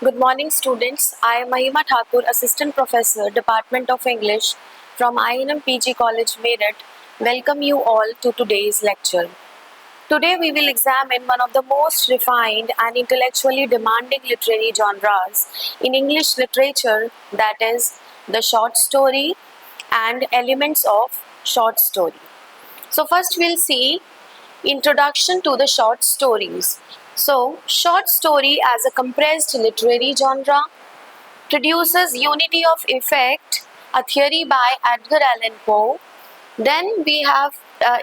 Good morning, students. I am Mahima Thakur, Assistant Professor, Department of English from INM PG College, Meerut. Welcome you all to today's lecture. Today, we will examine one of the most refined and intellectually demanding literary genres in English literature, that is, the short story and elements of short story. So, first, we'll see Introduction to the short stories. So, short story as a compressed literary genre produces unity of effect, a theory by Edgar Allan Poe. Then we have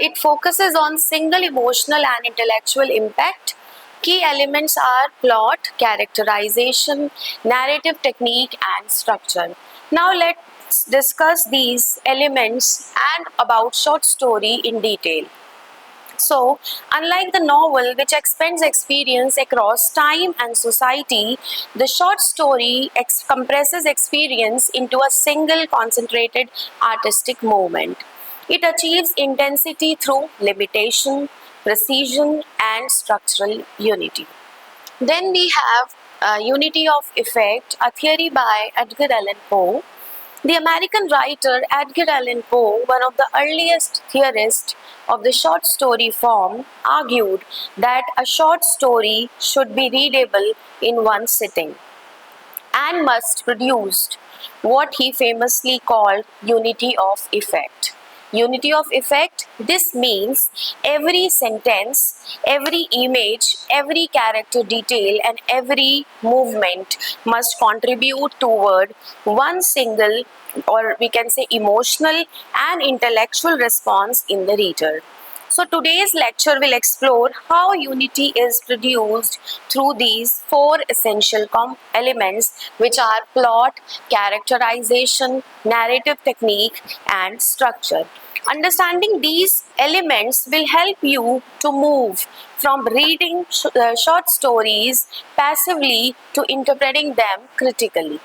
it focuses on single emotional and intellectual impact. Key elements are plot, characterization, narrative technique, and structure. Now let's discuss these elements and about short story in detail. So, unlike the novel, which expands experience across time and society, the short story compresses experience into a single concentrated artistic moment. It achieves intensity through limitation, precision, and structural unity. Then we have Unity of Effect, a theory by Edgar Allan Poe. The American writer Edgar Allan Poe, one of the earliest theorists of the short story form, argued that a short story should be readable in one sitting and must produce what he famously called unity of effect. Unity of effect, this means every sentence, every image, every character detail, and every movement must contribute toward one single, or we can say emotional and intellectual response in the reader. So today's lecture will explore how unity is produced through these four essential elements, which are plot, characterization, narrative technique, and structure. Understanding these elements will help you to move from reading short stories passively to interpreting them critically.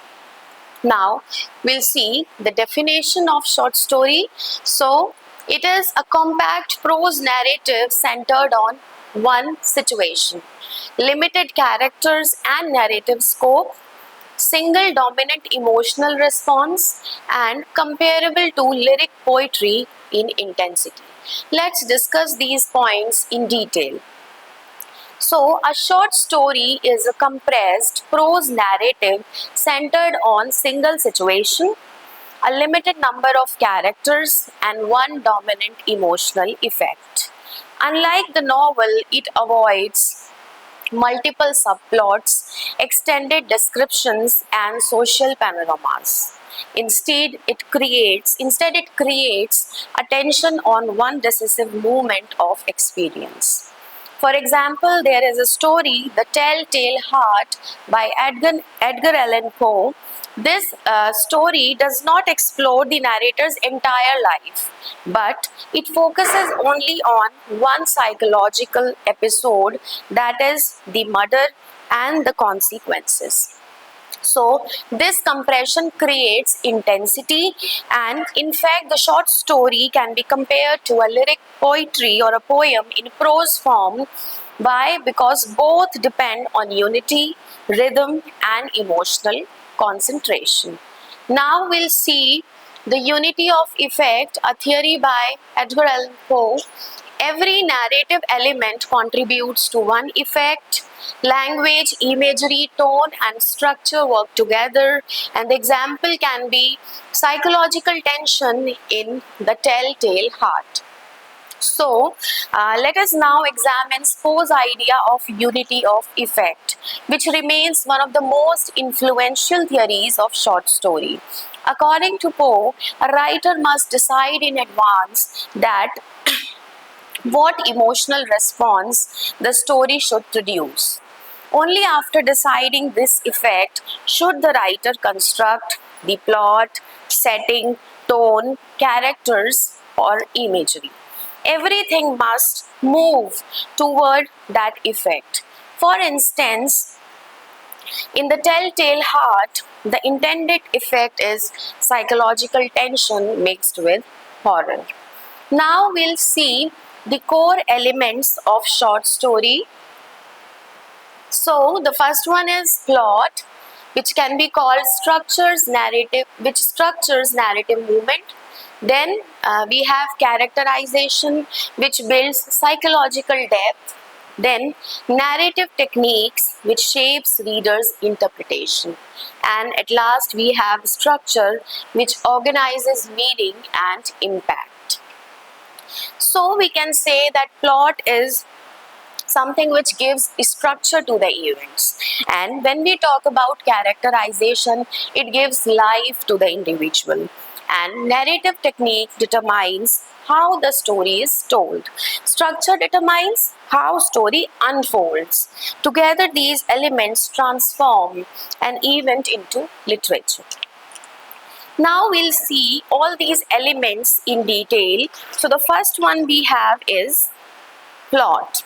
Now, we'll see the definition of short story. So, it is a compact prose narrative centered on one situation, limited characters and narrative scope, single dominant emotional response, and comparable to lyric poetry in intensity. Let's discuss these points in detail. So, a short story is a compressed prose narrative centered on single situation, a limited number of characters, and one dominant emotional effect. Unlike the novel, it avoids multiple subplots, extended descriptions, and social panoramas. Instead it creates attention on one decisive moment of experience. For example, there is a story, The Telltale Heart by Edgar Allan Poe. This story does not explore the narrator's entire life, but it focuses only on one psychological episode, that is, the murder and the consequences. So, this compression creates intensity, and in fact, the short story can be compared to a lyric poetry or a poem in prose form. Why? Because both depend on unity, rhythm, and emotional concentration. Now, we'll see the unity of effect, a theory by Edgar Allan Poe. Every narrative element contributes to one effect. Language, imagery, tone, and structure work together, and the example can be psychological tension in The Telltale Heart. So, let us now examine Poe's idea of unity of effect, which remains one of the most influential theories of short story. According to Poe, a writer must decide in advance that what emotional response the story should produce. Only after deciding this effect should the writer construct the plot, setting, tone, characters, or imagery. Everything must move toward that effect. For instance, in The Telltale Heart, the intended effect is psychological tension mixed with horror. Now we'll see the core elements of short story. So the first one is plot. which can be called structures narrative, which structures narrative movement. Then we have characterization, which builds psychological depth. Then narrative techniques, which shapes readers' interpretation. And at last we have structure, which organizes meaning and impact. So we can say that plot is something which gives structure to the events, and when we talk about characterization, it gives life to the individual, and narrative technique determines how the story is told. Structure determines how story unfolds. Together these elements transform an event into literature. Now we'll see all these elements in detail. So the first one we have is plot,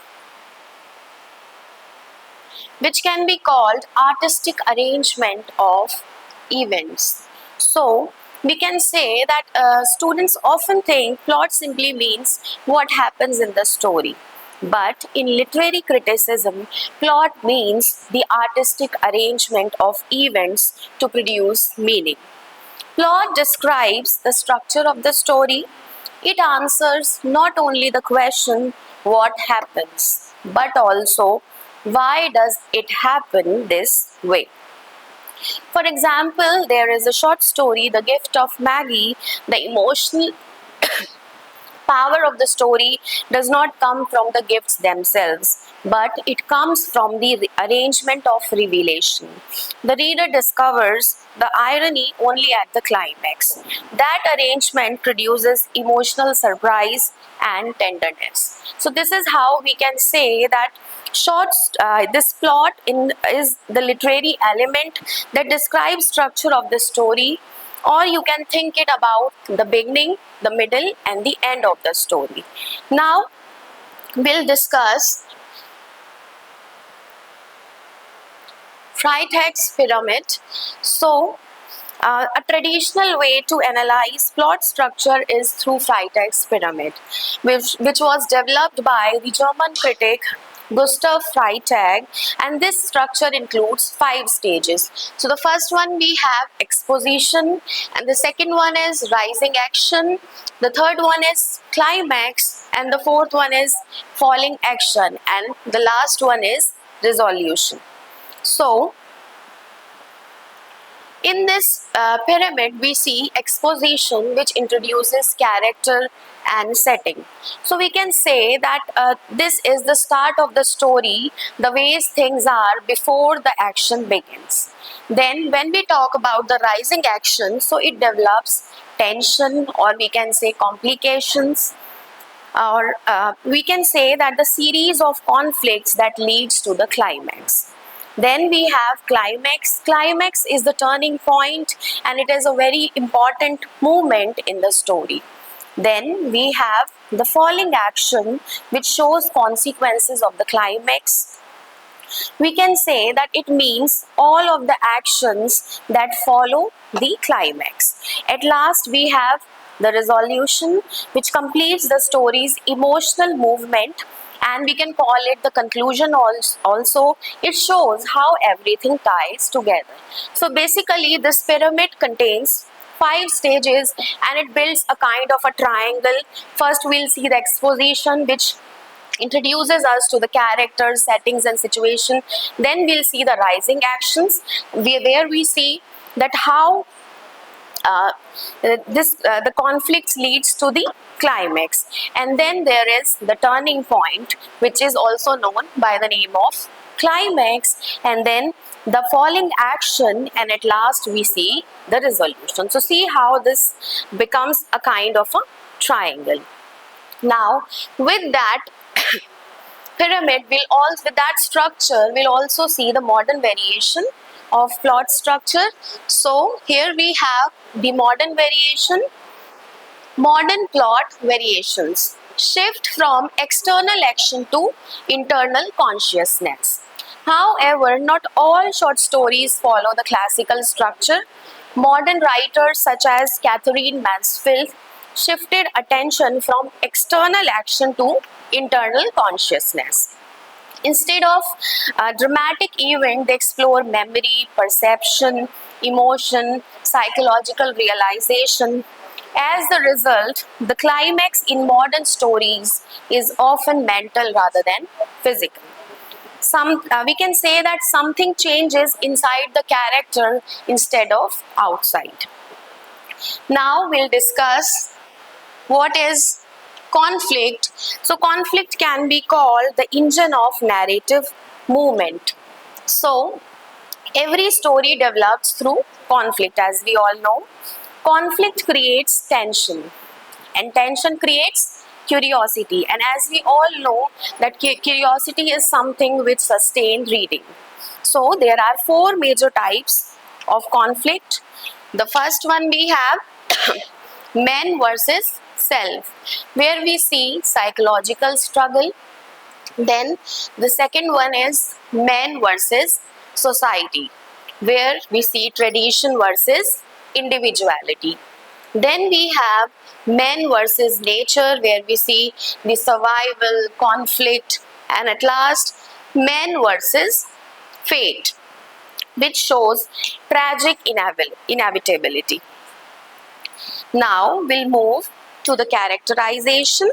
which can be called artistic arrangement of events. So we can say that students often think plot simply means what happens in the story. But in literary criticism, plot means the artistic arrangement of events to produce meaning. Plot describes the structure of the story. It answers not only the question what happens, but also why does it happen this way. For example, there is a short story, The Gift of Maggie. The emotional power of the story does not come from the gifts themselves, but it comes from the arrangement of revelation. The reader discovers the irony only at the climax. That arrangement produces emotional surprise and tenderness. So this is how we can say that this plot is the literary element that describes structure of the story, or you can think it about the beginning, the middle, and the end of the story. Now we'll discuss Freytag's pyramid. So a traditional way to analyze plot structure is through Freytag's pyramid, which was developed by the German critic Gustav Freytag, and this structure includes 5 stages. So the first one we have exposition, and the second one is rising action, the third one is climax, and the fourth one is falling action, and the last one is resolution. So in this pyramid, we see exposition, which introduces character and setting. So we can say that this is the start of the story, the ways things are before the action begins. Then when we talk about the rising action, so it develops tension, or we can say complications, or we can say that the series of conflicts that leads to the climax. Then we have climax. Climax is the turning point, and it is a very important moment in the story. Then we have the falling action, which shows consequences of the climax. We can say that it means all of the actions that follow the climax. At last we have the resolution, which completes the story's emotional movement, and we can call it the conclusion also. It shows how everything ties together. So basically this pyramid contains 5 stages, and it builds a kind of a triangle. First we'll see the exposition, which introduces us to the characters, settings, and situation. Then we'll see the rising actions, where we see that how the conflict leads to the climax, and then there is the turning point, which is also known by the name of climax, and then the falling action, and at last we see the resolution. So see how this becomes a kind of a triangle. Now with that pyramid, with that structure, we'll also see the modern variation of plot structure. So here we have the modern variation. Modern plot variations shift from external action to internal consciousness. However, not all short stories follow the classical structure. Modern writers such as Catherine Mansfield shifted attention from external action to internal consciousness. Instead of a dramatic event, they explore memory, perception, emotion, psychological realization. As a result, the climax in modern stories is often mental rather than physical. We can say that something changes inside the character instead of outside. Now we'll discuss what is conflict. So conflict can be called the engine of narrative movement. So every story develops through conflict, as we all know. Conflict creates tension, and tension creates curiosity, and as we all know that curiosity is something which sustains reading. So there are four major types of conflict. The first one we have man versus self, where we see psychological struggle. Then the second one is man versus society, where we see tradition versus individuality. Then we have men versus nature, where we see the survival, conflict, and at last men versus fate, which shows tragic inevitability. Now we'll move to the characterization.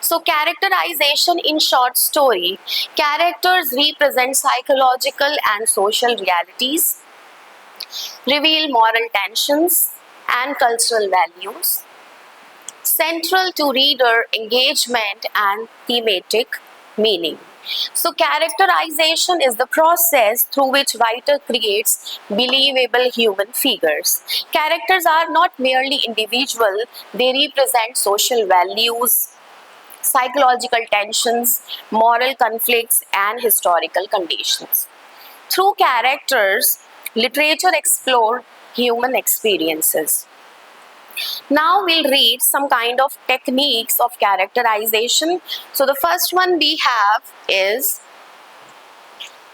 So characterization in short story, characters represent psychological and social realities, reveal moral tensions and cultural values, central to reader engagement and thematic meaning. So characterization is the process through which writer creates believable human figures. Characters are not merely individual, they represent social values, psychological tensions, moral conflicts, and historical conditions. Through characters, literature explored human experiences. Now we'll read some kind of techniques of characterization. So the first one we have is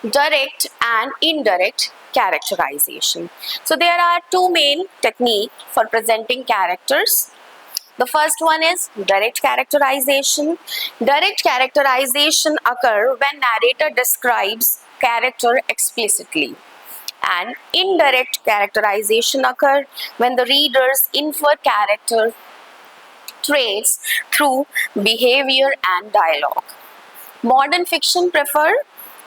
direct and indirect characterization. So there are two main techniques for presenting characters. The first one is direct characterization. Direct characterization occurs when narrator describes character explicitly, and indirect characterization occurs when the readers infer character traits through behavior and dialogue. Modern fiction prefer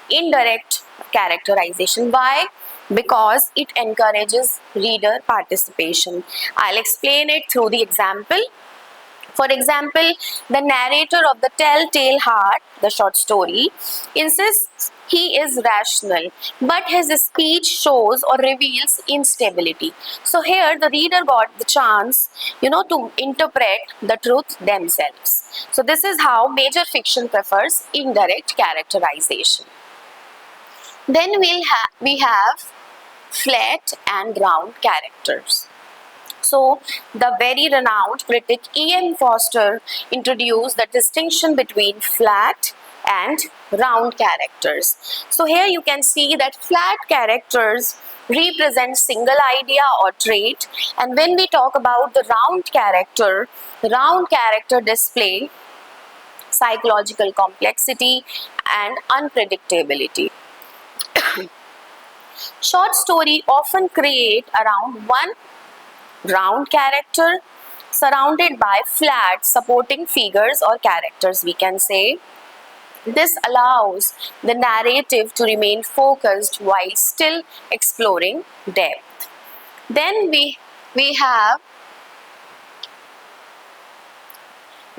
indirect characterization. Why? Because it encourages reader participation. I'll explain it through the example. For example, the narrator of the Telltale Heart, the short story, insists he is rational, but his speech shows or reveals instability. So here the reader got the chance, to interpret the truth themselves. So this is how major fiction prefers indirect characterization. Then we have flat and round characters. So, the very renowned critic E.M. Forster introduced the distinction between flat and round characters. So, here you can see that flat characters represent single idea or trait, and when we talk about the round character display psychological complexity and unpredictability. Short story often create around one round character surrounded by flat supporting figures or characters, we can say. This allows the narrative to remain focused while still exploring depth. Then we have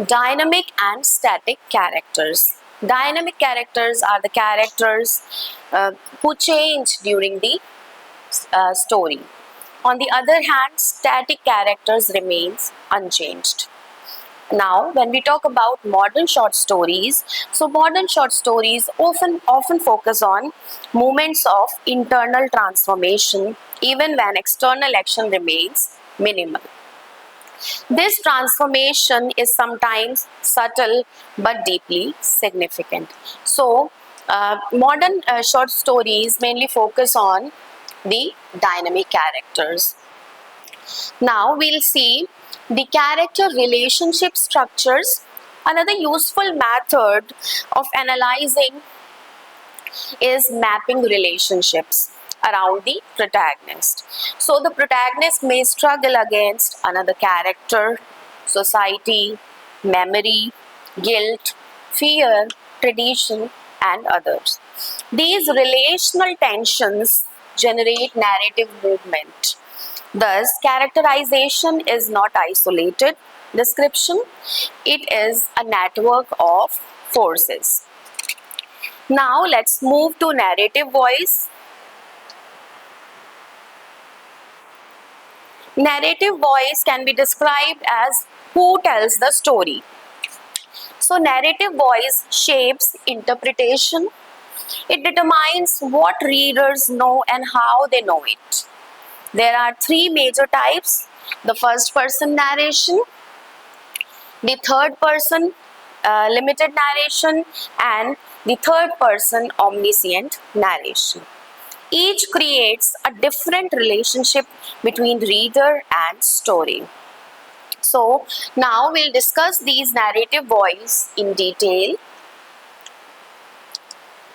dynamic and static characters. Dynamic characters are the characters who change during the story. On the other hand, static characters remains unchanged. Now, when we talk about modern short stories, so modern short stories often focus on moments of internal transformation, even when external action remains minimal. This transformation is sometimes subtle but deeply significant. So, modern short stories mainly focus on the dynamic characters. Now we'll see the character relationship structures Another useful method of analyzing is mapping relationships around the protagonist. So the protagonist may struggle against another character, society, memory, guilt, fear, tradition, and others. These relational tensions generate narrative movement. Thus, characterization is not isolated description, it is a network of forces. Now let's move to narrative voice. Narrative voice can be described as who tells the story. So narrative voice shapes interpretation. It determines what readers know and how they know it. There are three major types: the first person narration, the third person limited narration, and the third person omniscient narration. Each creates a different relationship between reader and story. So now we'll discuss these narrative voice in detail.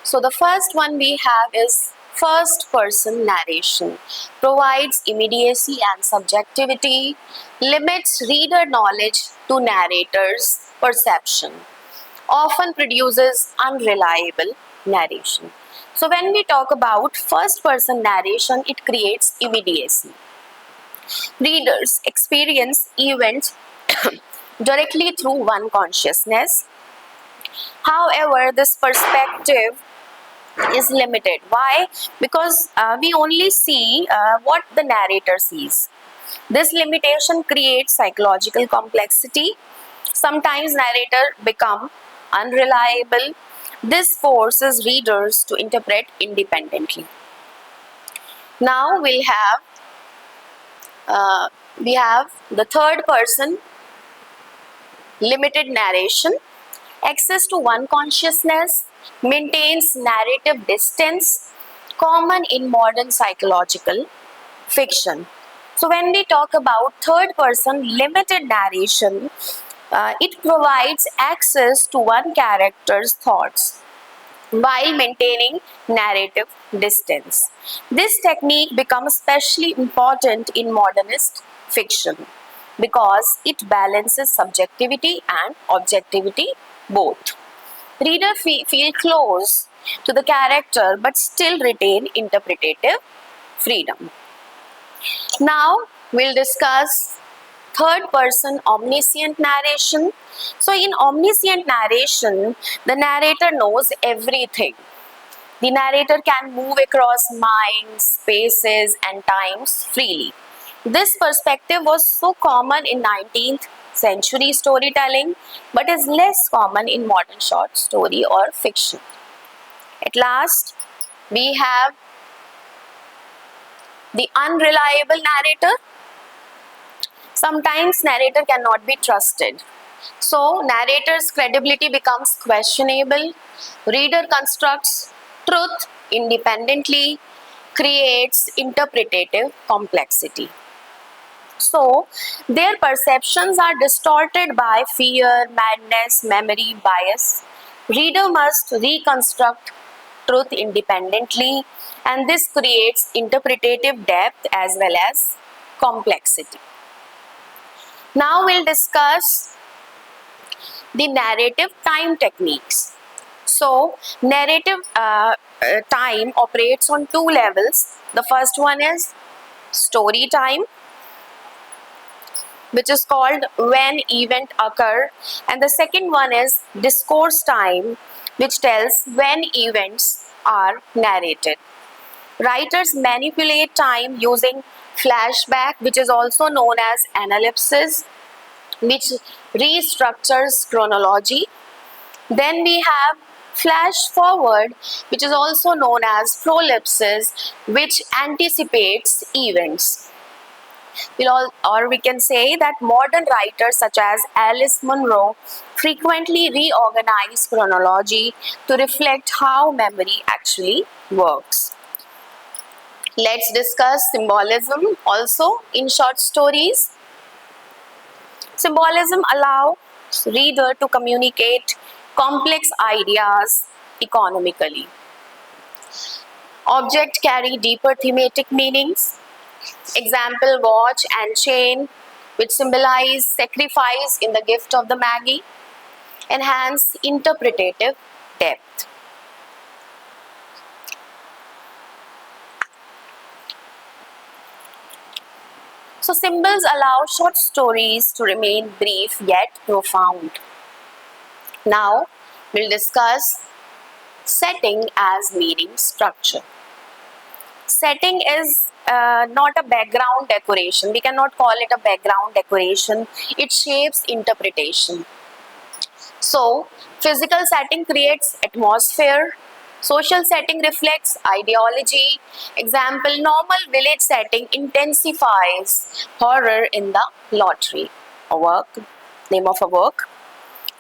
So the first one we have is first person narration. Provides immediacy and subjectivity, limits reader knowledge to narrator's perception, often produces unreliable narration. So when we talk about first person narration, it creates immediacy. Readers experience events directly through one consciousness. However, this perspective is limited. Why? Because we only see what the narrator sees. This limitation creates psychological complexity. Sometimes narrator become unreliable. This forces readers to interpret independently. Now we have the third person limited narration. Access to one consciousness, maintains narrative distance, common in modern psychological fiction. So when we talk about third person limited narration, it provides access to one character's thoughts while maintaining narrative distance. This technique becomes especially important in modernist fiction because it balances subjectivity and objectivity both. Reader feel close to the character but still retain interpretative freedom. Now we'll discuss third person omniscient narration. So in omniscient narration, the narrator knows everything. The narrator can move across minds, spaces, and times freely. This perspective was so common in 19th century storytelling but is less common in modern short story or fiction. At last, we have the unreliable narrator. Sometimes narrator cannot be trusted. So narrator's credibility becomes questionable. Reader constructs truth independently, creates interpretative complexity. So their perceptions are distorted by fear, madness, memory, bias. Reader must reconstruct truth independently, and this creates interpretative depth as well as complexity. Now we'll discuss the narrative time techniques. So narrative time operates on two levels. The first one is story time, which is called when event occur, and the second one is discourse time, which tells when events are narrated. Writers manipulate time using flashback, which is also known as analepsis, which restructures chronology. Then we have flash forward, which is also known as prolepsis, which anticipates events. We can say that modern writers such as Alice Munro frequently reorganize chronology to reflect how memory actually works. Let's discuss symbolism also in short stories. Symbolism allow reader to communicate complex ideas economically. Objects carry deeper thematic meanings. Example, watch and chain, which symbolize sacrifice in the gift of the Maggie, enhance interpretative depth. So symbols allow short stories to remain brief yet profound. Now we'll discuss setting as meaning structure. Setting is not a background decoration. We cannot call it a background decoration. It shapes interpretation. So physical setting creates atmosphere. Social setting reflects ideology. Example, normal village setting intensifies horror in the lottery. A work, name of a work.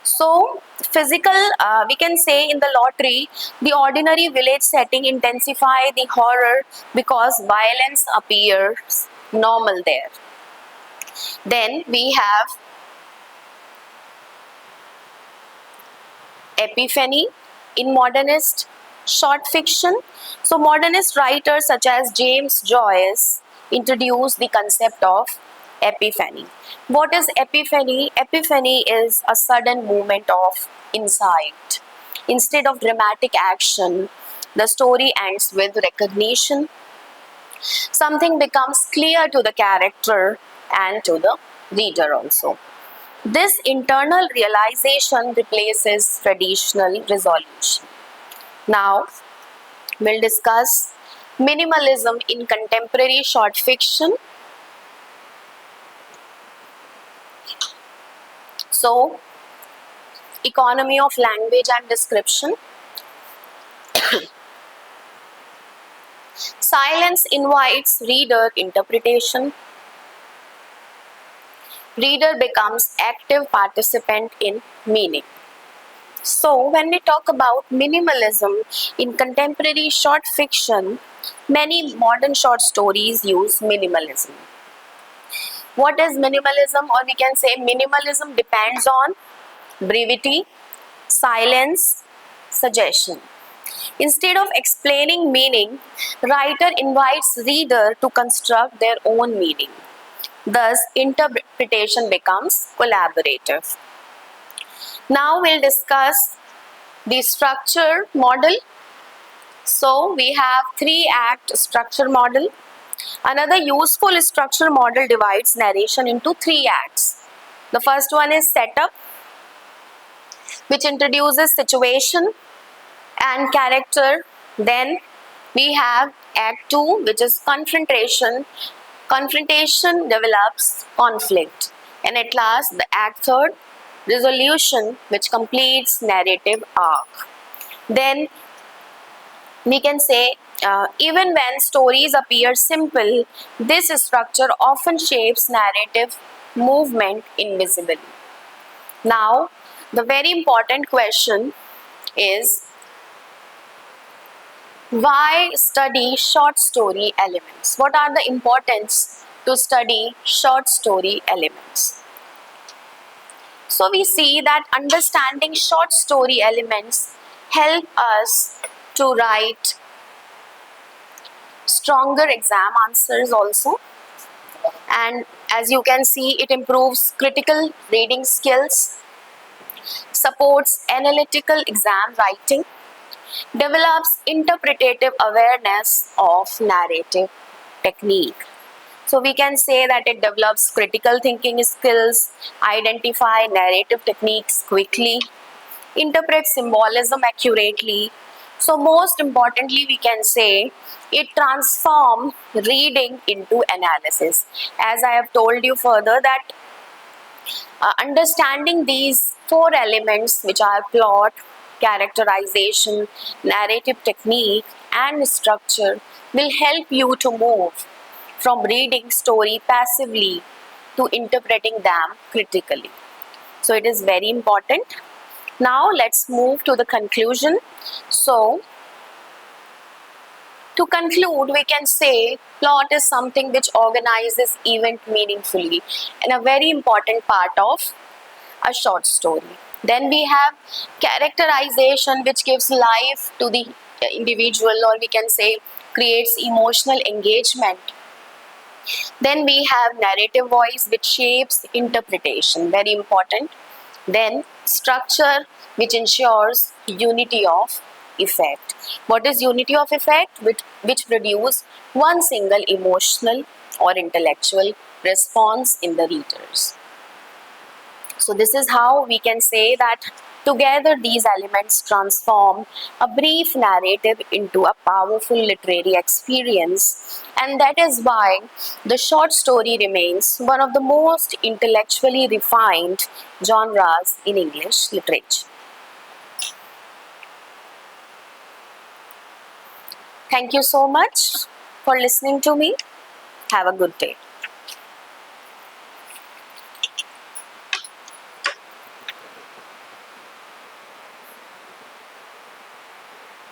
So physical, we can say in the lottery, the ordinary village setting intensify the horror because violence appears normal there. Then we have epiphany in modernist short fiction. So modernist writers such as James Joyce introduced the concept of epiphany. What is epiphany? Epiphany is a sudden moment of insight. Instead of dramatic action, the story ends with recognition. Something becomes clear to the character and to the reader also. This internal realization replaces traditional resolution. Now, we'll discuss minimalism in contemporary short fiction. So, economy of language and description. Silence invites reader interpretation. Reader becomes active participant in meaning. So, when we talk about minimalism in contemporary short fiction, many modern short stories use minimalism. What is minimalism? Or we can say minimalism depends on brevity, silence, suggestion. Instead of explaining meaning, writer invites reader to construct their own meaning. Thus, interpretation becomes collaborative. Now we'll discuss the structure model. So we have 3-act structure model. Another useful structure model divides narration into 3 acts. The first one is setup, which introduces situation and character. Then we have act 2, which is confrontation. Confrontation develops conflict. And at last, the act 3, resolution, which completes narrative arc. Then we can say even when stories appear simple, this structure often shapes narrative movement invisibly. Now, the very important question is, why study short story elements? What are the importance to study short story elements? So we see that understanding short story elements help us to write stronger exam answers also. And as you can see, it improves critical reading skills, supports analytical exam writing, develops interpretative awareness of narrative technique. So we can say that it develops critical thinking skills, identify narrative techniques quickly, interpret symbolism accurately. So most importantly, we can say it transforms reading into analysis. As I have told you further that understanding these 4 elements, which are plot, characterization, narrative technique and structure, will help you to move from reading story passively to interpreting them critically. So it is very important. Now let's move to the conclusion. So to conclude, we can say plot is something which organizes event meaningfully and a very important part of a short story. Then we have characterization, which gives life to the individual, or we can say creates emotional engagement. Then we have narrative voice, which shapes interpretation, very important. Then structure, which ensures unity of effect. What is unity of effect? Which produce one single emotional or intellectual response in the readers. So this is how we can say that together these elements transform a brief narrative into a powerful literary experience, and that is why the short story remains one of the most intellectually refined genres in English literature. Thank you so much for listening to me. Have a good day.